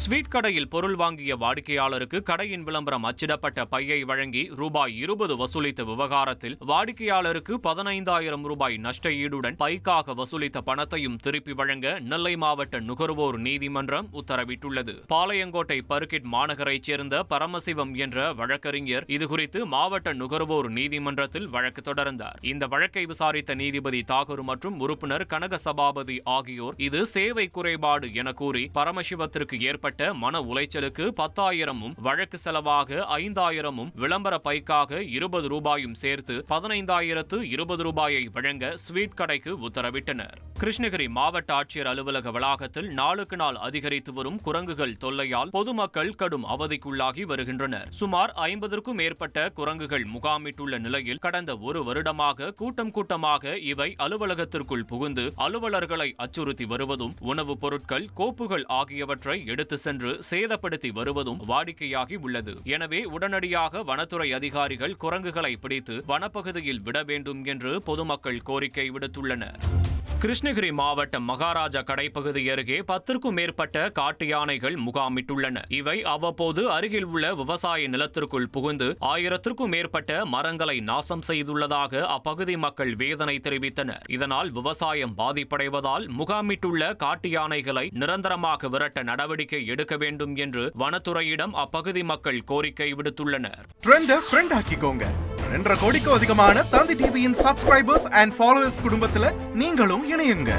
Sweet கடையில் பொருள் வாங்கிய வாடிக்கையாளருக்கு கடையின் விளம்பரம் அச்சிடப்பட்ட பையை வழங்கி ரூபாய் 20 வசூலித்த விவகாரத்தில் வாடிக்கையாளருக்கு 15,000 ரூபாய் நஷ்ட ஈடுடன் பைக்காக வசூலித்த பணத்தையும் திருப்பி வழங்க நெல்லை மாவட்ட நுகர்வோர் நீதிமன்றம் உத்தரவிட்டுள்ளது. பாளையங்கோட்டை பர்கிட் மாநகரைச் சேர்ந்த பரமசிவம் என்ற வழக்கறிஞர் இதுகுறித்து மாவட்ட நுகர்வோர் நீதிமன்றத்தில் வழக்கு தொடர்ந்தார். இந்த வழக்கை விசாரித்த நீதிபதி தாகூர் மற்றும் உறுப்பினர் கனக சபாபதி ஆகியோர் இது சேவை குறைபாடு என கூறி பரமசிவத்திற்கு ஏற்பட்ட மன உளைச்சலுக்கு 10,000 வழக்கு செலவாக 5,000 விளம்பர பைக்காக 20 ரூபாயும் சேர்த்து 15,020 ரூபாயை வழங்க ஸ்வீட் கடைக்கு உத்தரவிட்டனர். கிருஷ்ணகிரி மாவட்ட ஆட்சியர் அலுவலக வளாகத்தில் நாளுக்கு நாள் அதிகரித்து வரும் குரங்குகள் தொல்லையால் பொதுமக்கள் கடும் அவதிக்குள்ளாகி வருகின்றனர். சுமார் 50க்கும் மேற்பட்ட குரங்குகள் முகாமிட்டுள்ள நிலையில் கடந்த ஒரு வருடமாக கூட்டமாக இவை அலுவலகத்திற்குள் புகுந்து அலுவலர்களை அச்சுறுத்தி வருவதும் உணவுப் பொருட்கள் கோப்புகள் ஆகியவற்றை எடுத்து சென்று சேதப்படுத்தி வருவதும் வாடிக்கையாகி உள்ளது. எனவே உடனடியாக வனத்துறை அதிகாரிகள் குரங்குகளை பிடித்து வனப்பகுதியில் விட வேண்டும் என்று பொதுமக்கள் கோரிக்கை விடுத்துள்ளனர். கிருஷ்ணகிரி மாவட்டம் மகாராஜா கடைப்பகுதி அருகே 10க்கும் மேற்பட்ட காட்டு யானைகள் முகாமிட்டுள்ளன. இவை அவ்வப்போது அருகில் உள்ள விவசாய நிலத்திற்குள் புகுந்து 1000க்கும் மேற்பட்ட மரங்களை நாசம் செய்துள்ளதாக அப்பகுதி மக்கள் வேதனை தெரிவித்தனர். இதனால் விவசாயம் பாதிப்படைவதால் முகாமிட்டுள்ள காட்டு யானைகளை நிரந்தரமாக விரட்ட நடவடிக்கை எடுக்க வேண்டும் என்று வனத்துறையிடம் அப்பகுதி மக்கள் கோரிக்கை விடுத்துள்ளனர். 2.5 கோடிக்கும் அதிகமான தந்தி டிவியின் சப்ஸ்கிரைபர்ஸ் அண்ட் ஃபாலோவர்ஸ் குடும்பத்தில் நீங்களும் இணையுங்க.